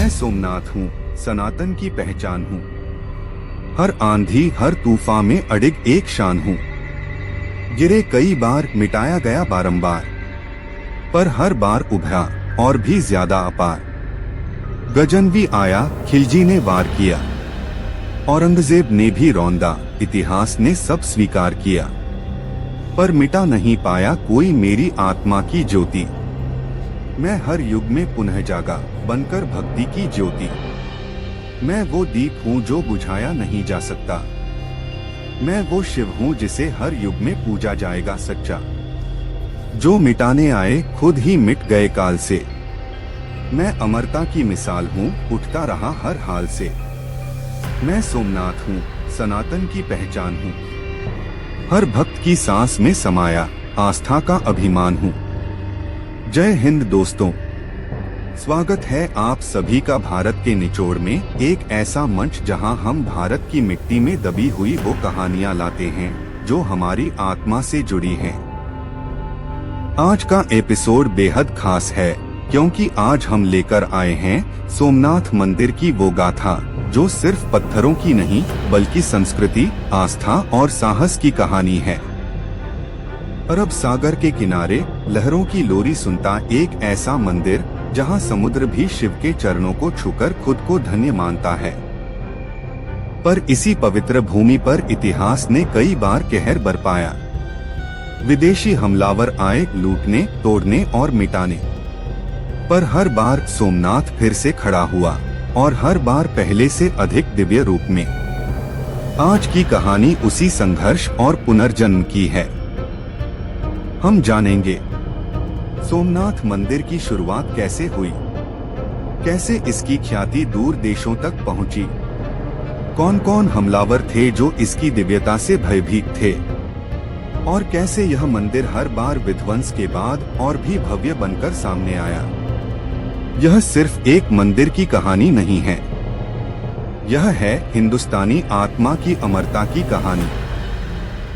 मैं सोमनाथ हूँ, सनातन की पहचान हूँ। हर आंधी हर तूफान में अडिग एक शान हूँ। गिरे कई बार, मिटाया गया बारंबार, पर हर बार उभरा और भी ज्यादा अपार। गजनवी आया, खिलजी ने वार किया, औरंगजेब ने भी रौंदा, इतिहास ने सब स्वीकार किया। पर मिटा नहीं पाया कोई मेरी आत्मा की ज्योति। मैं हर युग में पुनः जागा, बनकर भक्ति की ज्योति। मैं वो दीप हूँ जो बुझाया नहीं जा सकता। मैं वो शिव हूँ जिसे हर युग में पूजा जाएगा सच्चा। जो मिटाने आए खुद ही मिट गए काल से। मैं अमरता की मिसाल हूँ, उठता रहा हर हाल से। मैं सोमनाथ हूँ, सनातन की पहचान हूँ। हर भक्त की सांस में समाया, आस्था का अभिमान हूँ। जय हिंद दोस्तों, स्वागत है आप सभी का भारत के निचोड़ में, एक ऐसा मंच जहां हम भारत की मिट्टी में दबी हुई वो कहानियां लाते हैं जो हमारी आत्मा से जुड़ी हैं। आज का एपिसोड बेहद खास है क्योंकि आज हम लेकर आए हैं सोमनाथ मंदिर की वो गाथा जो सिर्फ पत्थरों की नहीं बल्कि संस्कृति, आस्था और साहस की कहानी है। अरब सागर के किनारे लहरों की लोरी सुनता एक ऐसा मंदिर जहां समुद्र भी शिव के चरणों को छूकर खुद को धन्य मानता है। पर इसी पवित्र भूमि पर इतिहास ने कई बार कहर बरपाया। विदेशी हमलावर आए लूटने, तोड़ने और मिटाने, पर हर बार सोमनाथ फिर से खड़ा हुआ और हर बार पहले से अधिक दिव्य रूप में। आज की कहानी उसी संघर्ष और पुनर्जन्म की है। हम जानेंगे सोमनाथ मंदिर की शुरुआत कैसे हुई, कैसे इसकी ख्याति दूर देशों तक पहुंची, कौन कौन हमलावर थे जो इसकी दिव्यता से भयभीत थे, और कैसे यह मंदिर हर बार विध्वंस के बाद और भी भव्य बनकर सामने आया। यह सिर्फ एक मंदिर की कहानी नहीं है, यह है हिंदुस्तानी आत्मा की अमरता की कहानी।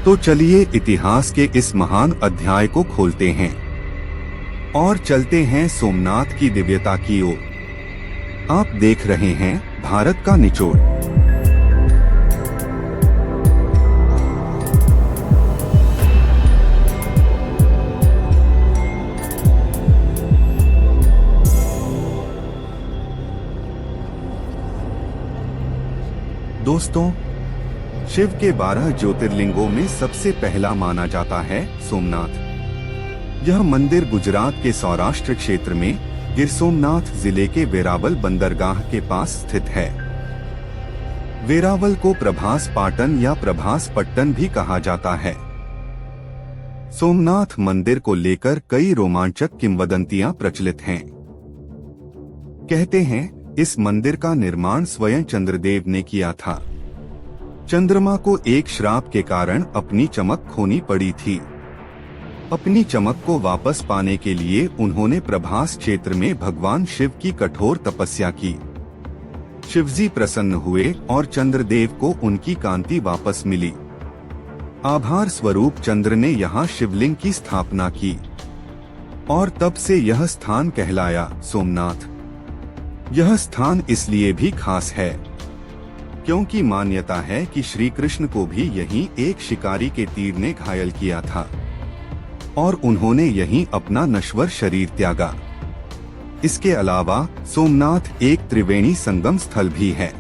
तो चलिए इतिहास के इस महान अध्याय को खोलते हैं और चलते हैं सोमनाथ की दिव्यता की ओर। आप देख रहे हैं भारत का निचोड़। दोस्तों, शिव के 12 ज्योतिर्लिंगों में सबसे पहला माना जाता है सोमनाथ। यह मंदिर गुजरात के सौराष्ट्र क्षेत्र में गिर सोमनाथ जिले के वेरावल बंदरगाह के पास स्थित है। वेरावल को प्रभास पाटन या प्रभास पट्टन भी कहा जाता है। सोमनाथ मंदिर को लेकर कई रोमांचक किंवदंतियां प्रचलित हैं। कहते हैं इस मंदिर का निर्माण स्वयं चंद्रदेव ने किया था। चंद्रमा को एक श्राप के कारण अपनी चमक खोनी पड़ी थी। अपनी चमक को वापस पाने के लिए उन्होंने प्रभास क्षेत्र में भगवान शिव की कठोर तपस्या की। शिवजी प्रसन्न हुए और चंद्रदेव को उनकी कांति वापस मिली। आभार स्वरूप चंद्र ने यहाँ शिवलिंग की स्थापना की और तब से यह स्थान कहलाया सोमनाथ। यह स्थान इसलिए भी खास है क्योंकि मान्यता है कि श्री कृष्ण को भी यहीं एक शिकारी के तीर ने घायल किया था और उन्होंने यहीं अपना नश्वर शरीर त्यागा। इसके अलावा सोमनाथ एक त्रिवेणी संगम स्थल भी है।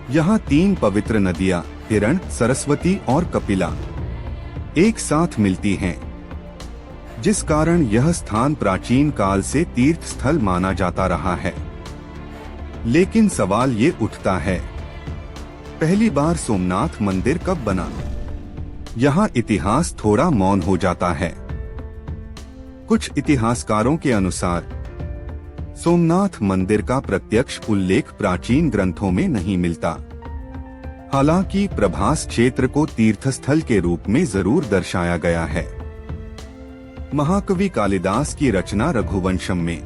यहाँ 3 पवित्र नदियाँ हिरण, सरस्वती और कपिला एक साथ मिलती हैं, जिस कारण यह स्थान प्राचीन काल से तीर्थ स्थल माना जाता रहा है। लेकिन सवाल ये उठता है, पहली बार सोमनाथ मंदिर कब बना? यहाँ इतिहास थोड़ा मौन हो जाता है। कुछ इतिहासकारों के अनुसार सोमनाथ मंदिर का प्रत्यक्ष उल्लेख प्राचीन ग्रंथों में नहीं मिलता। हालांकि प्रभास क्षेत्र को तीर्थस्थल के रूप में जरूर दर्शाया गया है। महाकवि कालिदास की रचना रघुवंशम में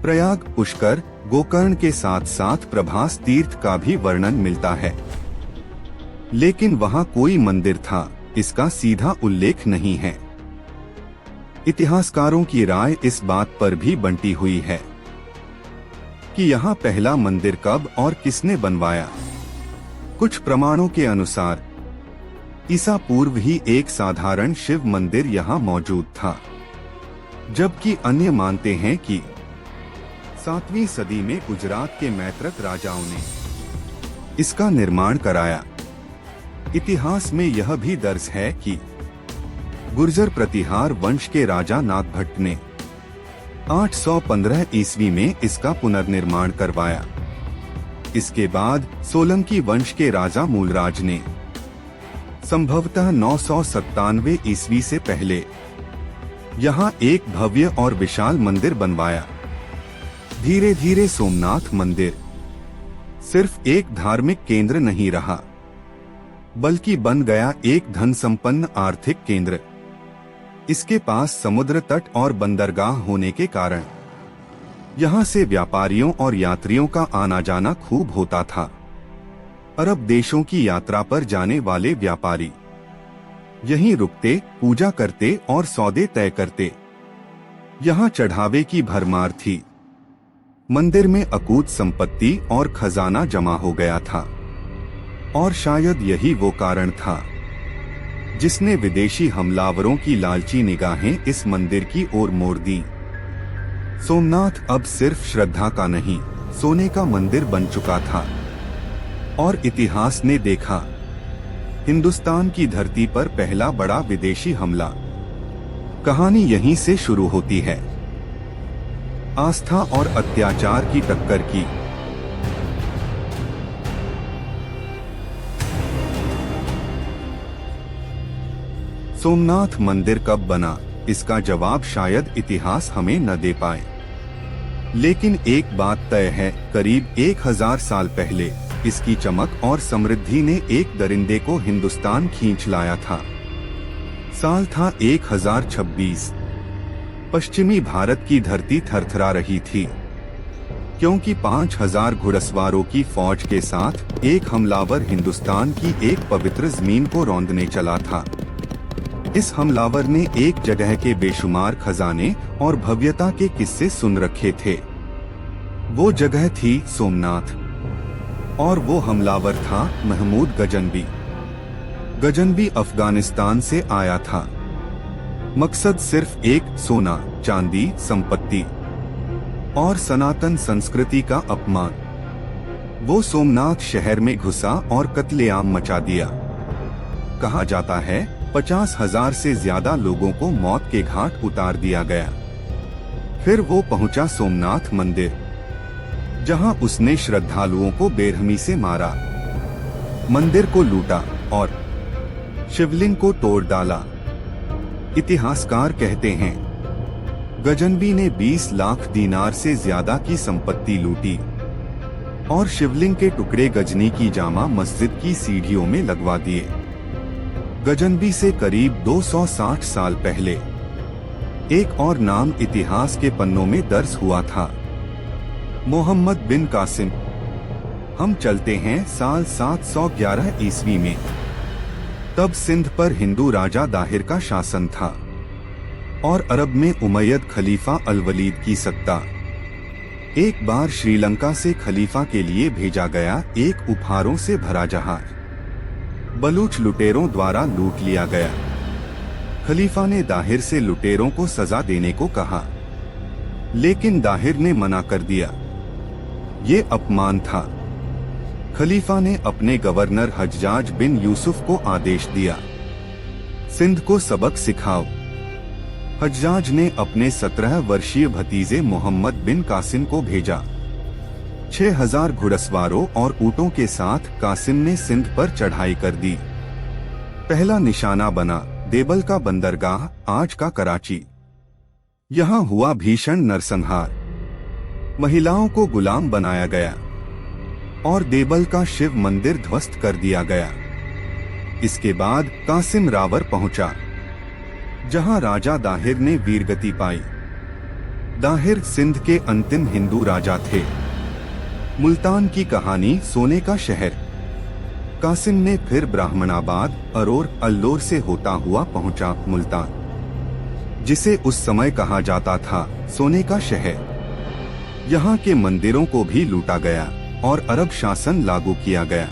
प्रयाग, पुष्कर, गोकर्ण के साथ साथ प्रभास तीर्थ का भी वर्णन मिलता है, लेकिन वहां कोई मंदिर था इसका सीधा उल्लेख नहीं है। इतिहासकारों की राय इस बात पर भी बंटी हुई है। कि यहाँ पहला मंदिर कब और किसने बनवाया। कुछ प्रमाणों के अनुसार ईसा पूर्व ही एक साधारण शिव मंदिर यहाँ मौजूद था, जबकि अन्य मानते हैं कि 7वीं सदी में गुजरात के मैत्रक राजाओं ने इसका निर्माण कराया। इतिहास में यह भी दर्ज है कि गुर्जर प्रतिहार वंश के राजा नागभट्ट ने 815 ईस्वी में इसका पुनर्निर्माण करवाया। इसके बाद सोलंकी वंश के राजा मूलराज ने संभवतः 997 ईस्वी से पहले यहाँ एक भव्य और विशाल मंदिर बनवाया। धीरे धीरे सोमनाथ मंदिर सिर्फ एक धार्मिक केंद्र नहीं रहा, बल्कि बन गया एक धन संपन्न आर्थिक केंद्र। इसके पास समुद्र तट और बंदरगाह होने के कारण यहाँ से व्यापारियों और यात्रियों का आना जाना खूब होता था। अरब देशों की यात्रा पर जाने वाले व्यापारी यहीं रुकते, पूजा करते और सौदे तय करते। यहाँ चढ़ावे की भरमार थी। मंदिर में अकूत संपत्ति और खजाना जमा हो गया था, और शायद यही वो कारण था जिसने विदेशी हमलावरों की लालची निगाहें इस मंदिर की ओर मोड़ दी। सोमनाथ अब सिर्फ श्रद्धा का नहीं, सोने का मंदिर बन चुका था, और इतिहास ने देखा हिंदुस्तान की धरती पर पहला बड़ा विदेशी हमला। कहानी यहीं से शुरू होती है, आस्था और अत्याचार की टक्कर की। सोमनाथ मंदिर कब बना, इसका जवाब शायद इतिहास हमें न दे पाए, लेकिन एक बात तय है, करीब 1000 साल पहले इसकी चमक और समृद्धि ने एक दरिंदे को हिंदुस्तान खींच लाया था। साल था 1026। पश्चिमी भारत की धरती थरथरा रही थी, क्योंकि 5000 घुड़सवारों की फौज के साथ एक हमलावर हिंदुस्तान की एक पवित्र जमीन को रौंदने चला था। इस हमलावर ने एक जगह के बेशुमार खजाने और भव्यता के किस्से सुन रखे थे। वो जगह थी सोमनाथ, और वो हमलावर था महमूद गजनवी। गजनवी अफगानिस्तान से आया था। मकसद सिर्फ एक सोना, चांदी, संपत्ति और सनातन संस्कृति का अपमान। वो सोमनाथ शहर में घुसा और कत्लेआम मचा दिया। कहा जाता है 50,000 से ज्यादा लोगों को मौत के घाट उतार दिया गया। फिर वो पहुंचा सोमनाथ मंदिर, जहां उसने श्रद्धालुओं को बेरहमी से मारा, मंदिर को लूटा और शिवलिंग को तोड़ डाला। इतिहासकार कहते हैं गजनवी ने 20 लाख दीनार से ज्यादा की संपत्ति लूटी और शिवलिंग के टुकड़े गजनी की जामा मस्जिद की सीढ़ियों में लगवा दिए। गजनवी से करीब 260 साल पहले एक और नाम इतिहास के पन्नों में दर्ज हुआ था, मोहम्मद बिन कासिम। हम चलते हैं साल 711 ईस्वी में। तब सिंध पर हिंदू राजा दाहिर का शासन था और अरब में उमैयद खलीफा अल-वलीद की सत्ता। एक बार श्रीलंका से खलीफा के लिए भेजा गया एक उपहारों से भरा जहाज बलूच लुटेरों द्वारा लूट लिया गया। खलीफा ने दाहिर से लुटेरों को सजा देने को कहा, लेकिन दाहिर ने मना कर दिया। ये अपमान था। खलीफा ने अपने गवर्नर हज्जाज बिन यूसुफ को आदेश दिया, सिंध को सबक सिखाओ। हज्जाज ने अपने 17 वर्षीय भतीजे मोहम्मद बिन कासिम को भेजा। 6000 घुड़सवारों और ऊँटों के साथ कासिम ने सिंध पर चढ़ाई कर दी। पहला निशाना बना देबल का बंदरगाह, आज का कराची। यहाँ हुआ भीषण नरसंहार। महिलाओं को गुलाम बनाया गया और देबल का शिव मंदिर ध्वस्त कर दिया गया। इसके बाद कासिम रावर पहुंचा, जहां राजा दाहिर ने वीरगति पाई। दाहिर सिंध के अंतिम हिंदू राजा थे। मुल्तान की कहानी, सोने का शहर। कासिम ने फिर ब्राह्मणाबाद, अरोर, अल्लोर से होता हुआ पहुंचा मुल्तान, जिसे उस समय कहा जाता था सोने का शहर। यहाँ के मंदिरों को भी लूटा गया और अरब शासन लागू किया गया।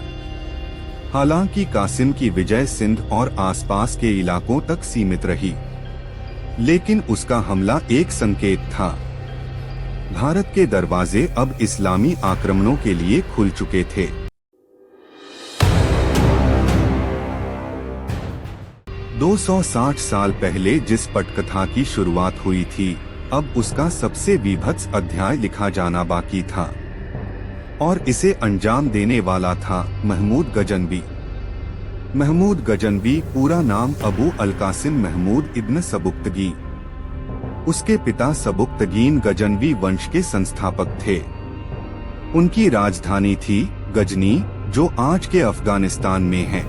हालांकि कासिम की विजय सिंध और आसपास के इलाकों तक सीमित रही, लेकिन उसका हमला एक संकेत था। भारत के दरवाजे अब इस्लामी आक्रमणों के लिए खुल चुके थे। 260 साल पहले जिस पटकथा की शुरुआत हुई थी, अब उसका सबसे बीभत्स अध्याय लिखा जाना बाकी था, और इसे अंजाम देने वाला था महमूद गजनवी। महमूद गजनवी पूरा नाम अबू अल कासिम महमूद इब्न सबुक्तगी। उसके पिता सबुक्तगीन गजनवी वंश के संस्थापक थे। उनकी राजधानी थी गजनी, जो आज के अफगानिस्तान में है।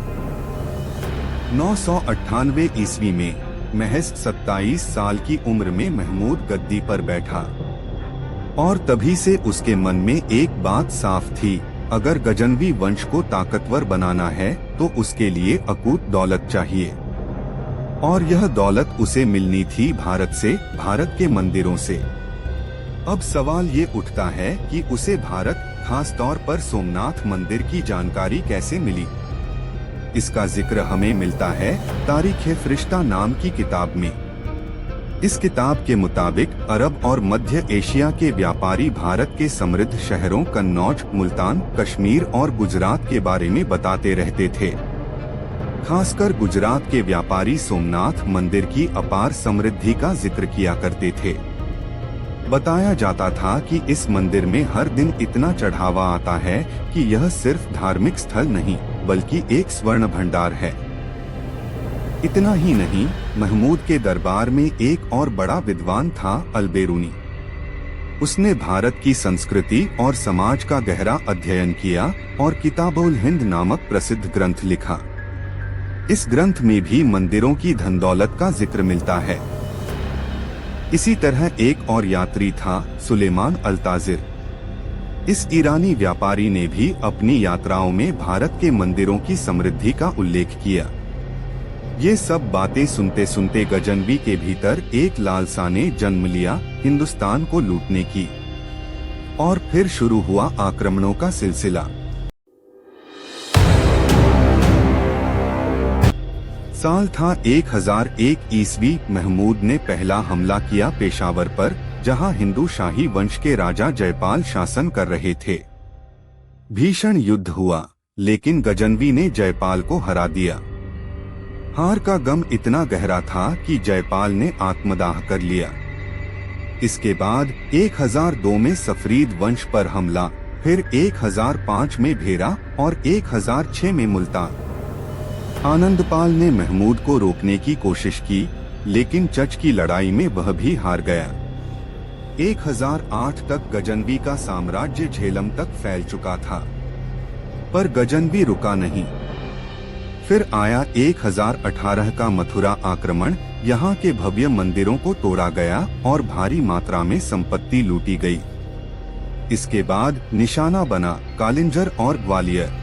998 ईस्वी में महज 27 साल की उम्र में महमूद गद्दी पर बैठा, और तभी से उसके मन में एक बात साफ थी, अगर गजनवी वंश को ताकतवर बनाना है तो उसके लिए अकूत दौलत चाहिए, और यह दौलत उसे मिलनी थी भारत से, भारत के मंदिरों से। अब सवाल ये उठता है कि उसे भारत, खास तौर पर सोमनाथ मंदिर की जानकारी कैसे मिली। इसका जिक्र हमें मिलता है तारीख़-ए-फ़रिश्ता नाम की किताब में। इस किताब के मुताबिक अरब और मध्य एशिया के व्यापारी भारत के समृद्ध शहरों कन्नौज, मुल्तान, कश्मीर और गुजरात के बारे में बताते रहते थे। खासकर गुजरात के व्यापारी सोमनाथ मंदिर की अपार समृद्धि का जिक्र किया करते थे। बताया जाता था कि इस मंदिर में हर दिन इतना चढ़ावा आता है कि यह सिर्फ धार्मिक स्थल नहीं बल्कि एक स्वर्ण भंडार है। इतना ही नहीं, महमूद के दरबार में एक और बड़ा विद्वान था, अल-बेरूनी। उसने भारत की संस्कृति और समाज का गहरा अध्ययन किया और किताबुल हिंद नामक प्रसिद्ध ग्रंथ लिखा। इस ग्रंथ में भी मंदिरों की धन दौलत का जिक्र मिलता है। इसी तरह एक और यात्री था, सुलेमान अल-ताजिर। इस ईरानी व्यापारी ने भी अपनी यात्राओं में भारत के मंदिरों की समृद्धि का उल्लेख किया। ये सब बातें सुनते सुनते गजनवी के भीतर एक लालसा ने जन्म लिया, हिंदुस्तान को लूटने की। और फिर शुरू हुआ आक्रमणों का सिलसिला। साल था 1001 ईस्वी। महमूद ने पहला हमला किया पेशावर पर, जहां हिंदू शाही वंश के राजा जयपाल शासन कर रहे थे। भीषण युद्ध हुआ, लेकिन गजनवी ने जयपाल को हरा दिया। हार का गम इतना गहरा था कि जयपाल ने आत्मदाह कर लिया। इसके बाद 1002 में सफरीद वंश पर हमला, फिर 1005 में भेरा और 1006 में मुल्तान। आनंदपाल ने महमूद को रोकने की कोशिश की, लेकिन चच की लड़ाई में वह भी हार गया। 1008 तक गजनवी का साम्राज्य झेलम तक फैल चुका था, पर गजनवी रुका नहीं। फिर आया 1018 का मथुरा आक्रमण। यहाँ के भव्य मंदिरों को तोड़ा गया और भारी मात्रा में संपत्ति लूटी गई। इसके बाद निशाना बना कालिंजर और ग्वालियर।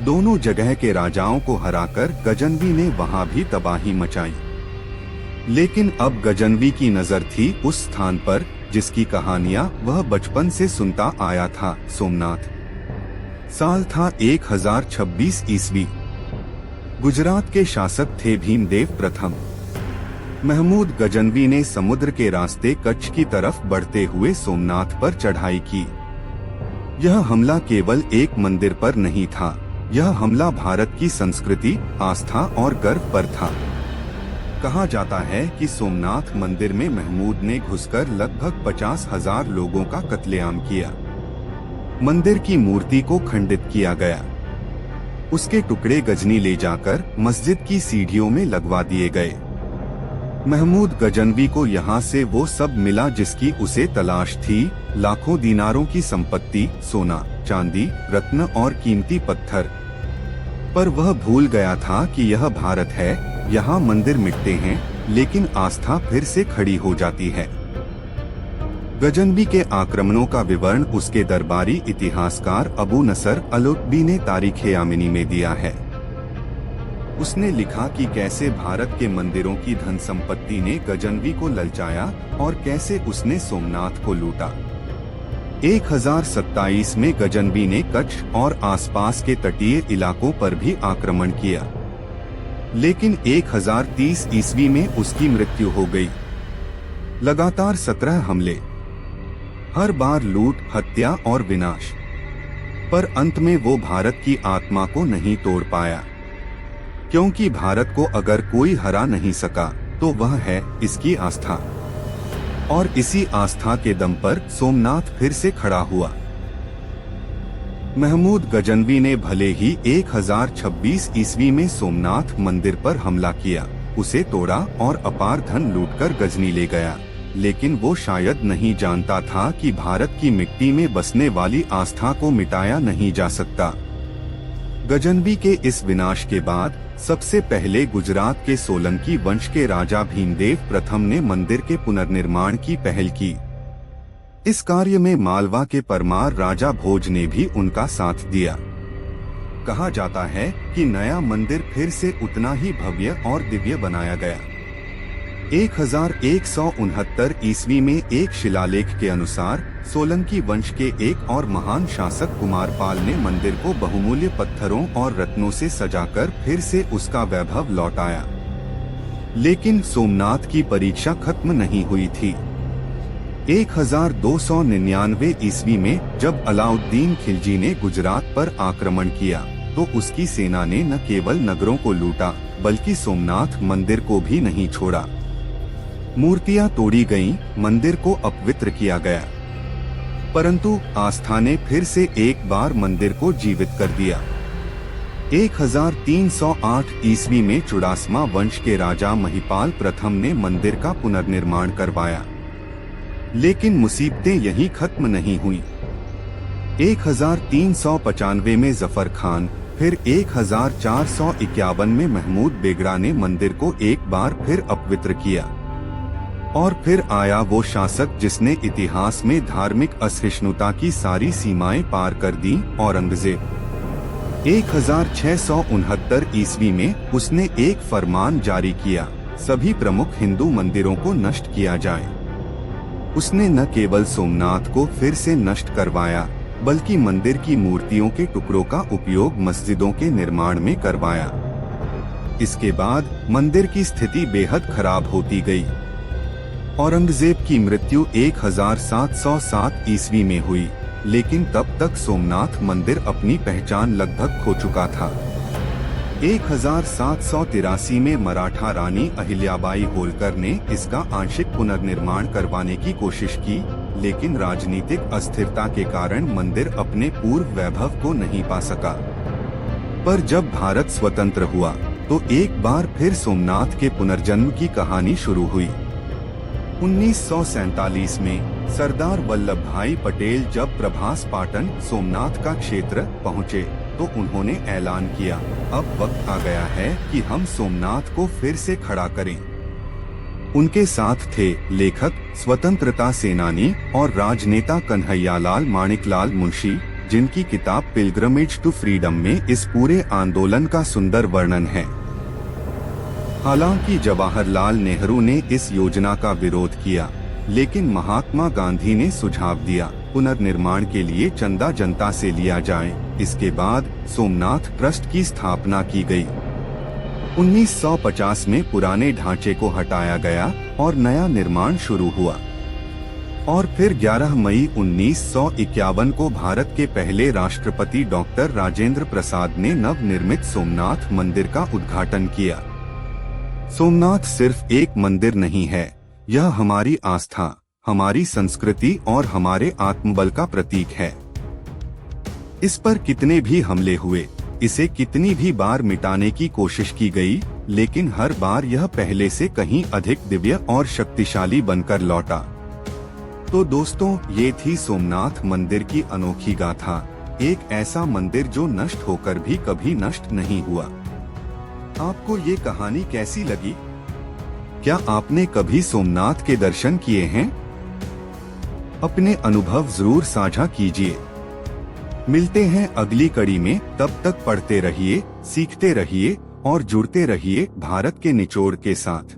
दोनों जगह के राजाओं को हराकर गजनवी ने वहां भी तबाही मचाई। लेकिन अब गजनवी की नजर थी उस स्थान पर जिसकी कहानियां वह बचपन से सुनता आया था, सोमनाथ। साल था 1026 ईस्वी। गुजरात के शासक थे भीमदेव प्रथम। महमूद गजनवी ने समुद्र के रास्ते कच्छ की तरफ बढ़ते हुए सोमनाथ पर चढ़ाई की। यह हमला केवल एक मंदिर पर नहीं था, यह हमला भारत की संस्कृति, आस्था और गर्व पर था। कहा जाता है कि सोमनाथ मंदिर में महमूद ने घुसकर लगभग 50,000 लोगों का कत्लेआम किया। मंदिर की मूर्ति को खंडित किया गया। उसके टुकड़े गजनी ले जाकर मस्जिद की सीढ़ियों में लगवा दिए गए। महमूद गजनवी को यहाँ से वो सब मिला जिसकी उसे तलाश थी, लाखों दीनारों की संपत्ति, सोना, चांदी, रत्न और कीमती पत्थर। पर वह भूल गया था कि यह भारत है, यहाँ मंदिर मिटते हैं, लेकिन आस्था फिर से खड़ी हो जाती है। गजनवी के आक्रमणों का विवरण उसके दरबारी इतिहासकार अबू नसर अल-उतबी ने तारीख़-ए-यामिनी में दिया है। उसने लिखा कि कैसे भारत के मंदिरों की धन संपत्ति ने गजनवी को ललचाया और कैसे उसने सोमनाथ को लूटा। 1027 में गजनवी ने कच्छ और आसपास के तटीय इलाकों पर भी आक्रमण किया, लेकिन 1030 ईस्वी में उसकी मृत्यु हो गई। लगातार 17 हमले, हर बार लूट, हत्या और विनाश, पर अंत में वो भारत की आत्मा को नहीं तोड़ पाया, क्योंकि भारत को अगर कोई हरा नहीं सका तो वह है इसकी आस्था। और इसी आस्था के दम पर सोमनाथ फिर से खड़ा हुआ। महमूद गजनवी ने भले ही 1026 ईस्वी में सोमनाथ मंदिर पर हमला किया, उसे तोड़ा और अपार धन लूटकर गजनी ले गया, लेकिन वो शायद नहीं जानता था कि भारत की मिट्टी में बसने वाली आस्था को मिटाया नहीं जा सकता। गजनवी के इस विनाश के बाद सबसे पहले गुजरात के सोलंकी वंश के राजा भीमदेव प्रथम ने मंदिर के पुनर्निर्माण की पहल की। इस कार्य में मालवा के परमार राजा भोज ने भी उनका साथ दिया। कहा जाता है कि नया मंदिर फिर से उतना ही भव्य और दिव्य बनाया गया। 1169 ईस्वी में एक शिलालेख के अनुसार सोलंकी वंश के एक और महान शासक कुमारपाल ने मंदिर को बहुमूल्य पत्थरों और रत्नों से सजाकर फिर से उसका वैभव लौटाया। लेकिन सोमनाथ की परीक्षा खत्म नहीं हुई थी। 1299 ईस्वी में जब अलाउद्दीन खिलजी ने गुजरात पर आक्रमण किया तो उसकी सेना ने न केवल नगरों को लूटा बल्कि सोमनाथ मंदिर को भी नहीं छोड़ा। मूर्तियां तोड़ी गईं, मंदिर को अपवित्र किया गया, परंतु आस्था ने फिर से एक बार मंदिर को जीवित कर दिया। 1308 ईस्वी में चुड़ासमा वंश के राजा महिपाल प्रथम ने मंदिर का पुनर्निर्माण करवाया, लेकिन मुसीबतें यहीं खत्म नहीं हुई। 1395 में जफर खान, फिर 1451 में महमूद बेगड़ा ने मंदिर को एक बार फिर अपवित्र किया, और फिर आया वो शासक जिसने इतिहास में धार्मिक असहिष्णुता की सारी सीमाएं पार कर दी, औरंगजेब। 1669 ईस्वी में उसने एक फरमान जारी किया, सभी प्रमुख हिंदू मंदिरों को नष्ट किया जाए। उसने न केवल सोमनाथ को फिर से नष्ट करवाया बल्कि मंदिर की मूर्तियों के टुकड़ों का उपयोग मस्जिदों के निर्माण में करवाया। इसके बाद मंदिर की स्थिति बेहद खराब होती गई। औरंगजेब की मृत्यु 1707 ईस्वी में हुई, लेकिन तब तक सोमनाथ मंदिर अपनी पहचान लगभग खो चुका था। 1783 में मराठा रानी अहिल्याबाई होलकर ने इसका आंशिक पुनर्निर्माण करवाने की कोशिश की, लेकिन राजनीतिक अस्थिरता के कारण मंदिर अपने पूर्व वैभव को नहीं पा सका। पर जब भारत स्वतंत्र हुआ तो एक बार फिर सोमनाथ के पुनर्जन्म की कहानी शुरू हुई। 1947 में सरदार वल्लभ भाई पटेल जब प्रभास पाटन सोमनाथ का क्षेत्र पहुँचे तो उन्होंने ऐलान किया, अब वक्त आ गया है कि हम सोमनाथ को फिर से खड़ा करें। उनके साथ थे लेखक, स्वतंत्रता सेनानी और राजनेता कन्हैयालाल माणिकलाल मुंशी, जिनकी किताब पिलग्रमेज टू फ्रीडम में इस पूरे आंदोलन का सुंदर वर्णन है। हालांकि जवाहरलाल नेहरू ने इस योजना का विरोध किया, लेकिन महात्मा गांधी ने सुझाव दिया, पुनर्निर्माण के लिए चंदा जनता से लिया जाए। इसके बाद सोमनाथ ट्रस्ट की स्थापना की गई। 1950 में पुराने ढांचे को हटाया गया और नया निर्माण शुरू हुआ, और फिर 11 मई 1951 को भारत के पहले राष्ट्रपति डॉक्टर राजेंद्र प्रसाद ने नवनिर्मित सोमनाथ मंदिर का उद्घाटन किया। सोमनाथ सिर्फ एक मंदिर नहीं है, यह हमारी आस्था, हमारी संस्कृति और हमारे आत्मबल का प्रतीक है। इस पर कितने भी हमले हुए, इसे कितनी भी बार मिटाने की कोशिश की गई, लेकिन हर बार यह पहले से कहीं अधिक दिव्य और शक्तिशाली बनकर लौटा। तो दोस्तों, ये थी सोमनाथ मंदिर की अनोखी गाथा, एक ऐसा मंदिर जो नष्ट होकर भी कभी नष्ट नहीं हुआ। आपको ये कहानी कैसी लगी? क्या आपने कभी सोमनाथ के दर्शन किए हैं? अपने अनुभव जरूर साझा कीजिए। मिलते हैं अगली कड़ी में, तब तक पढ़ते रहिए, सीखते रहिए और जुड़ते रहिए भारत के निचोड़ के साथ।